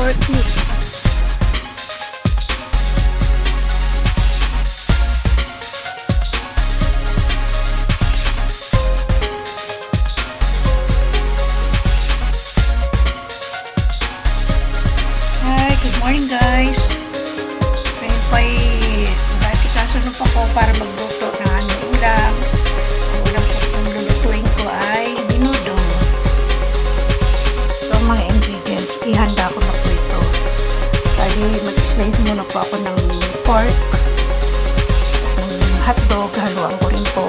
pork meat. Hi, good morning guys. Ngayon po ay nag-asikaso pa ko para magluto ng aming ulam. Ang ulam po kung lulutuin ko ay menudo. So, mga ingredients, ihanda ko na po ito. Kali, mag-slice muna po ako ng pork, ng hotdog, haluan ko rin po,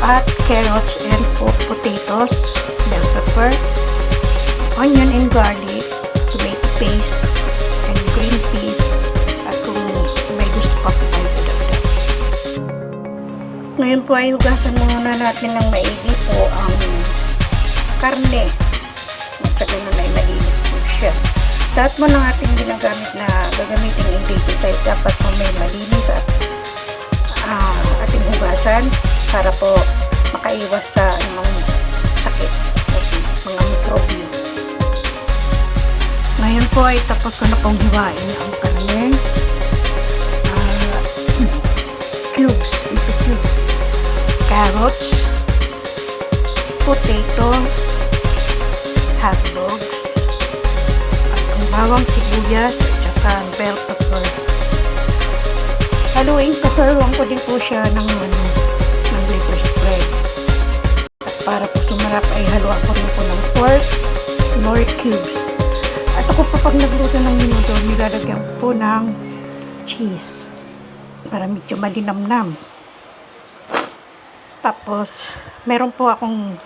at carrots and potatoes, bell pepper, onion and garlic, tomato paste, and green peas, at kung may gusto pa po kayo dagdag. Ngayon po ay hugasan muna natin ng maigi po ang karne. Sa ganun ay malinis po siya. Lahat mo ng ating ginagamit na gagamitin ingredients ay dapat po may malinis at ating hugasan para po makaiwas sa anong sakit at mga mikrobyo. Ngayon po ay tapos ko na pong hiwain ang karne. Cubes, into cubes. Carrots, potato, hotdogs, at ang bawang sibuyas at saka bell pepper. Haluin ko din po siya ng liver spread. At para po sumarap ay haluan ko rin po ng pork, knorr cubes. At ako po pag nagluto ng menudo, nilalagyan po ng cheese para medyo malinamnam. Tapos, meron po akong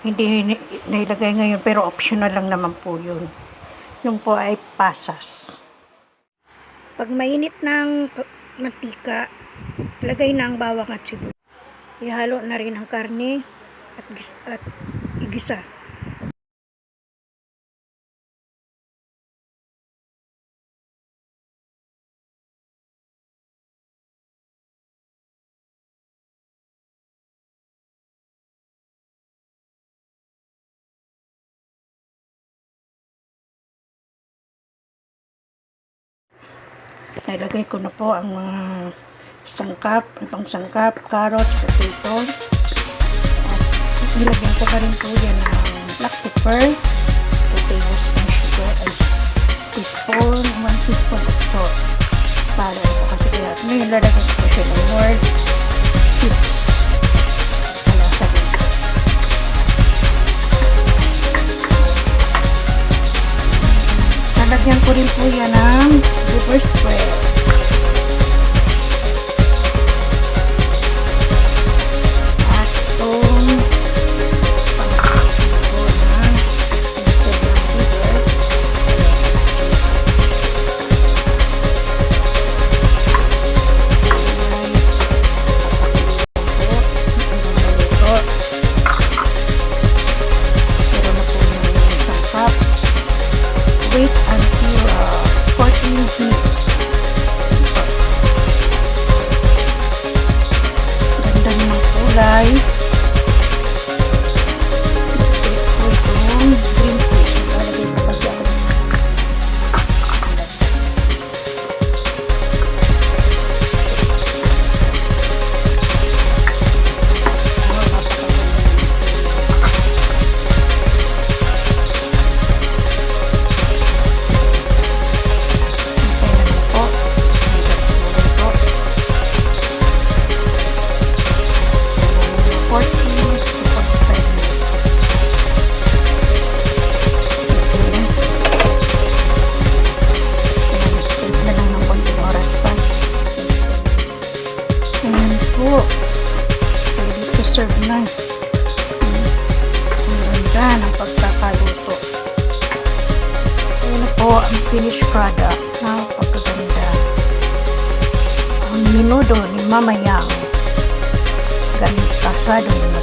hindi nailagay ngayon pero optional lang naman po yun. Yung po ay pasas. Pag mainit ng mantika, lagay na ang bawang at sibuyas. Ihalo na rin ang karne at igisa. Nilagay ko na po ang mga itong sangkap, carrots, potato. At nilagyan ko na rin po yan ng black pepper, 2 tablespoon sugar, and 1 teaspoon of salt. Para ito kasi kaya. Ngayon lalagyan ko siya ng more cubes. Malasa din. Lalagyan ko rin po yan ng liver spread. At itong pangkakit ko na instead ng liver. Pero na po yung sangkap. Wait until 14 minutes. Ganda ng kulay. Ito itong green peas. Lalagay ko kasi ako ng ready to serve na. Ang ganda ng pagkakaluto. Ayan na po ang finished product. Napakaganda. Ang menudo ni Mama Yang. Ganun pasado na